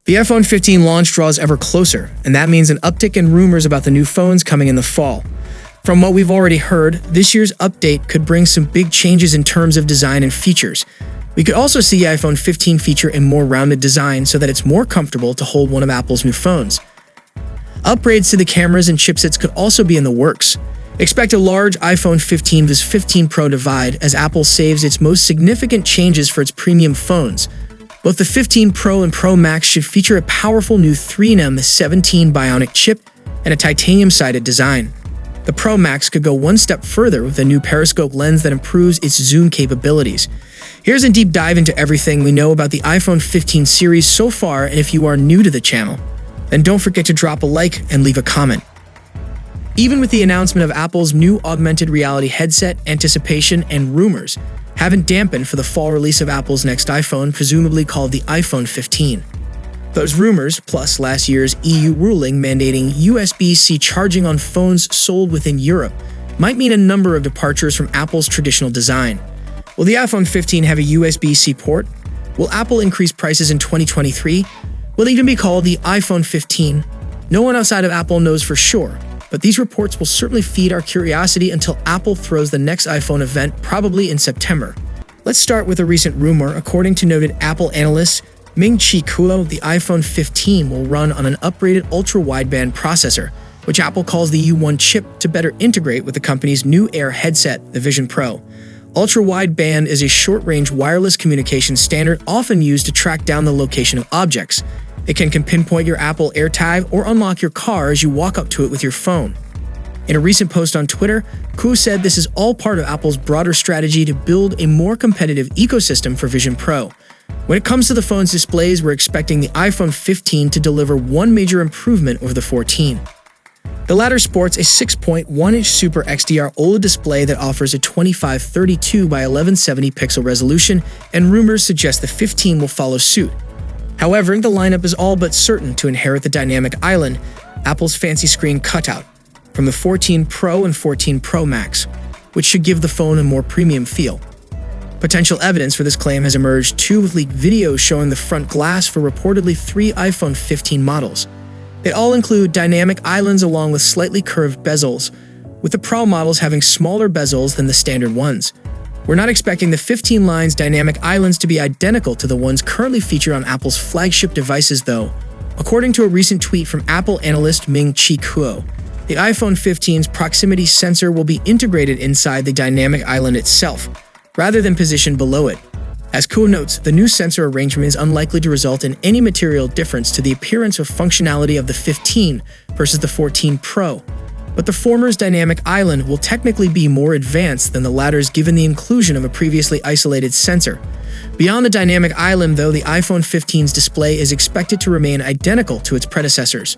The iPhone 15 launch draws ever closer, and that means an uptick in rumors about the new phones coming in the fall. From what we've already heard, this year's update could bring some big changes in terms of design and features. We could also see iPhone 15 feature a more rounded design so that it's more comfortable to hold one of Apple's new phones. Upgrades to the cameras and chipsets could also be in the works. Expect a large iPhone 15 vs 15 Pro divide as Apple saves its most significant changes for its premium phones. Both the 15 Pro and Pro Max should feature a powerful new 3nm 17 Bionic chip and a titanium-sided design. The Pro Max could go one step further with a new periscope lens that improves its zoom capabilities. Here's a deep dive into everything we know about the iPhone 15 series so far, and if you are new to the channel, then don't forget to drop a like and leave a comment. Even with the announcement of Apple's new augmented reality headset, anticipation and rumors haven't dampened for the fall release of Apple's next iPhone, presumably called the iPhone 15. Those rumors, plus last year's EU ruling mandating USB-C charging on phones sold within Europe, might mean a number of departures from Apple's traditional design. Will the iPhone 15 have a USB-C port? Will Apple increase prices in 2023? Will it even be called the iPhone 15? No one outside of Apple knows for sure, but these reports will certainly feed our curiosity until Apple throws the next iPhone event, probably in September. Let's start with a recent rumor. According to noted Apple analyst Ming-Chi Kuo, the iPhone 15 will run on an upgraded ultra-wideband processor, which Apple calls the U1 chip, to better integrate with the company's new Air headset, the Vision Pro. Ultra-wideband is a short-range wireless communication standard often used to track down the location of objects. It can pinpoint your Apple AirTag or unlock your car as you walk up to it with your phone. In a recent post on Twitter, Kuo said this is all part of Apple's broader strategy to build a more competitive ecosystem for Vision Pro. When it comes to the phone's displays, we're expecting the iPhone 15 to deliver one major improvement over the 14. The latter sports a 6.1-inch Super XDR OLED display that offers a 2532 by 1170 pixel resolution, and rumors suggest the 15 will follow suit. However, the lineup is all but certain to inherit the dynamic island, Apple's fancy screen cutout, from the 14 Pro and 14 Pro Max, which should give the phone a more premium feel. Potential evidence for this claim has emerged too, with leaked videos showing the front glass for reportedly 3 iPhone 15 models. They all include dynamic islands along with slightly curved bezels, with the Pro models having smaller bezels than the standard ones. We're not expecting the 15 line's dynamic islands to be identical to the ones currently featured on Apple's flagship devices, though. According to a recent tweet from Apple analyst Ming-Chi Kuo, the iPhone 15's proximity sensor will be integrated inside the dynamic island itself, rather than positioned below it. As Kuo notes, the new sensor arrangement is unlikely to result in any material difference to the appearance or functionality of the 15 versus the 14 Pro. But the former's dynamic island will technically be more advanced than the latter's given the inclusion of a previously isolated sensor. Beyond the dynamic island, though, the iPhone 15's display is expected to remain identical to its predecessors.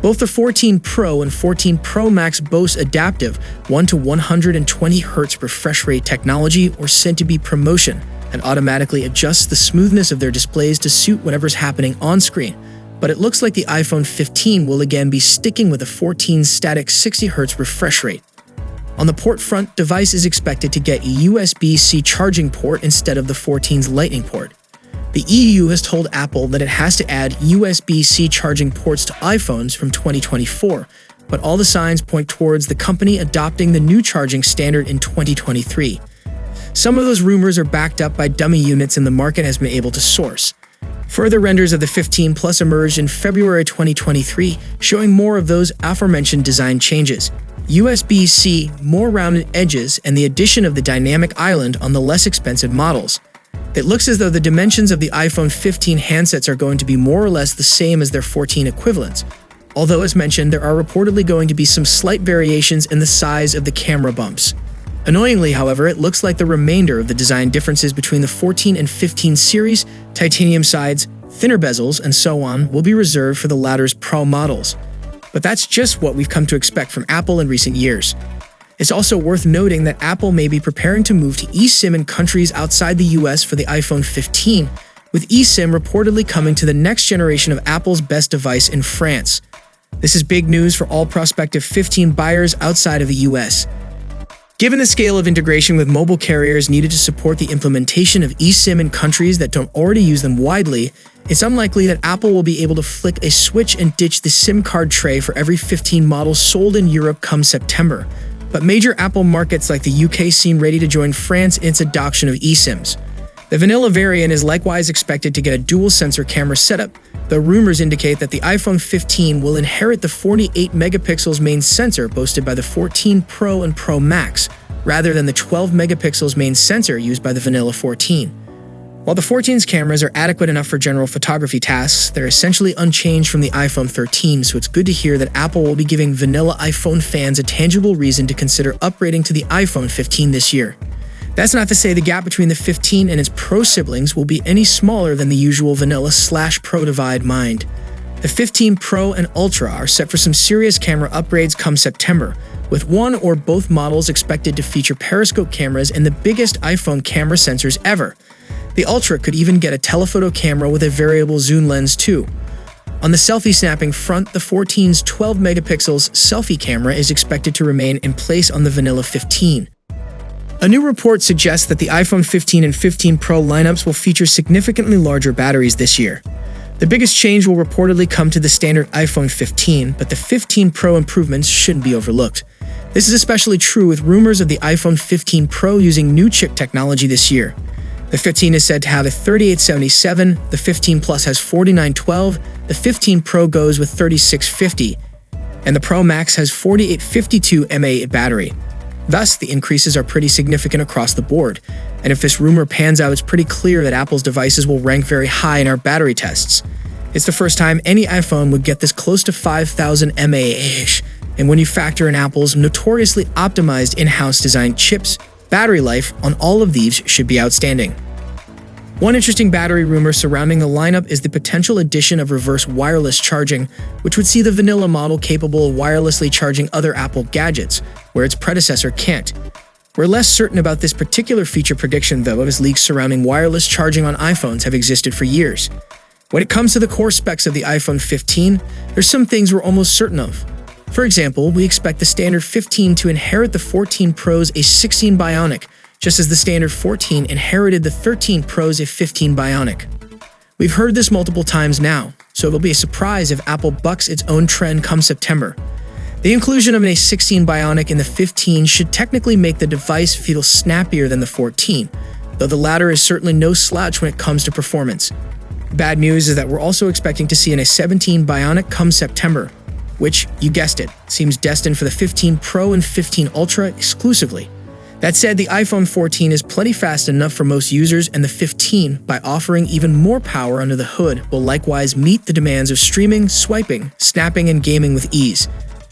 Both the 14 Pro and 14 Pro Max boast adaptive 1 to 120 Hz refresh rate technology, or said-to-be promotion, and automatically adjusts the smoothness of their displays to suit whatever's happening on screen. But it looks like the iPhone 15 will again be sticking with a 14 static 60 Hz refresh rate. On the port front, device is expected to get a USB-C charging port instead of the 14's Lightning port. The EU has told Apple that it has to add USB-C charging ports to iPhones from 2024, but all the signs point towards the company adopting the new charging standard in 2023. Some of those rumors are backed up by dummy units the market has been able to source. Further renders of the 15 Plus emerged in February 2023, showing more of those aforementioned design changes. USB-C, more rounded edges, and the addition of the dynamic island on the less expensive models. It looks as though the dimensions of the iPhone 15 handsets are going to be more or less the same as their 14 equivalents. Although, as mentioned, there are reportedly going to be some slight variations in the size of the camera bumps. Annoyingly, however, it looks like the remainder of the design differences between the 14 and 15 series, titanium sides, thinner bezels, and so on, will be reserved for the latter's Pro models. But that's just what we've come to expect from Apple in recent years. It's also worth noting that Apple may be preparing to move to eSIM in countries outside the US for the iPhone 15, with eSIM reportedly coming to the next generation of Apple's best device in France. This is big news for all prospective 15 buyers outside of the US. Given the scale of integration with mobile carriers needed to support the implementation of eSIM in countries that don't already use them widely, it's unlikely that Apple will be able to flick a switch and ditch the SIM card tray for every 15 models sold in Europe come September. But major Apple markets like the UK seem ready to join France in its adoption of eSIMs. The vanilla variant is likewise expected to get a dual-sensor camera setup, though rumors indicate that the iPhone 15 will inherit the 48 megapixels main sensor boasted by the 14 Pro and Pro Max, rather than the 12 megapixels main sensor used by the vanilla 14. While the 14's cameras are adequate enough for general photography tasks, they're essentially unchanged from the iPhone 13, so it's good to hear that Apple will be giving vanilla iPhone fans a tangible reason to consider upgrading to the iPhone 15 this year. That's not to say the gap between the 15 and its Pro siblings will be any smaller than the usual vanilla/Pro divide mind. The 15 Pro and Ultra are set for some serious camera upgrades come September, with one or both models expected to feature periscope cameras and the biggest iPhone camera sensors ever. The Ultra could even get a telephoto camera with a variable zoom lens too. On the selfie snapping front, the 14's 12 megapixels selfie camera is expected to remain in place on the vanilla 15. A new report suggests that the iPhone 15 and 15 Pro lineups will feature significantly larger batteries this year. The biggest change will reportedly come to the standard iPhone 15, but the 15 Pro improvements shouldn't be overlooked. This is especially true with rumors of the iPhone 15 Pro using new chip technology this year. The 15 is said to have a 3877, the 15 Plus has 4912, the 15 Pro goes with 3650, and the Pro Max has 4852 mAh battery. Thus, the increases are pretty significant across the board, and if this rumor pans out, it's pretty clear that Apple's devices will rank very high in our battery tests. It's the first time any iPhone would get this close to 5000 mAh, and when you factor in Apple's notoriously optimized in-house designed chips, battery life on all of these should be outstanding. One interesting battery rumor surrounding the lineup is the potential addition of reverse wireless charging, which would see the vanilla model capable of wirelessly charging other Apple gadgets, where its predecessor can't. We're less certain about this particular feature prediction, though, as leaks surrounding wireless charging on iPhones have existed for years. When it comes to the core specs of the iPhone 15, there's some things we're almost certain of. For example, we expect the standard 15 to inherit the 14 Pro's A16 Bionic, just as the standard 14 inherited the 13 Pro's A15 Bionic. We've heard this multiple times now, so it'll be a surprise if Apple bucks its own trend come September. The inclusion of an A16 Bionic in the 15 should technically make the device feel snappier than the 14, though the latter is certainly no slouch when it comes to performance. Bad news is that we're also expecting to see an A17 Bionic come September, which, you guessed it, seems destined for the 15 Pro and 15 Ultra exclusively. That said, the iPhone 14 is plenty fast enough for most users, and the 15, by offering even more power under the hood, will likewise meet the demands of streaming, swiping, snapping, and gaming with ease.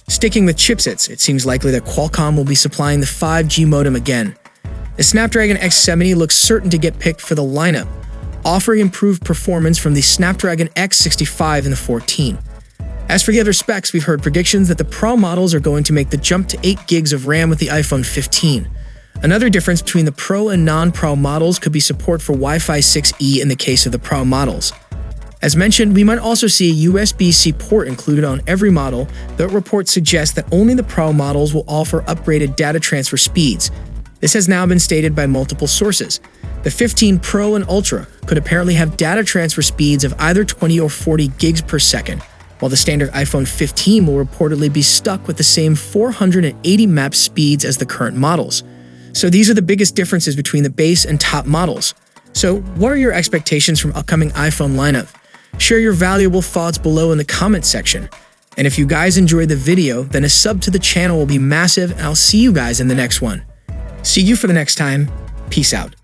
Sticking with chipsets, it seems likely that Qualcomm will be supplying the 5G modem again. The Snapdragon X70 looks certain to get picked for the lineup, offering improved performance from the Snapdragon X65 in the 14. As for the other specs, we've heard predictions that the Pro models are going to make the jump to 8 gigs of RAM with the iPhone 15. Another difference between the Pro and non-Pro models could be support for Wi-Fi 6E in the case of the Pro models. As mentioned, we might also see a USB-C port included on every model, though reports suggest that only the Pro models will offer upgraded data transfer speeds. This has now been stated by multiple sources. The 15 Pro and Ultra could apparently have data transfer speeds of either 20 or 40 gigs per second, while the standard iPhone 15 will reportedly be stuck with the same 480 map speeds as the current models. So these are the biggest differences between the base and top models. So what are your expectations from upcoming iPhone lineup? Share your valuable thoughts below in the comment section. And if you guys enjoyed the video, then a sub to the channel will be massive, and I'll see you guys in the next one. See you for the next time. Peace out.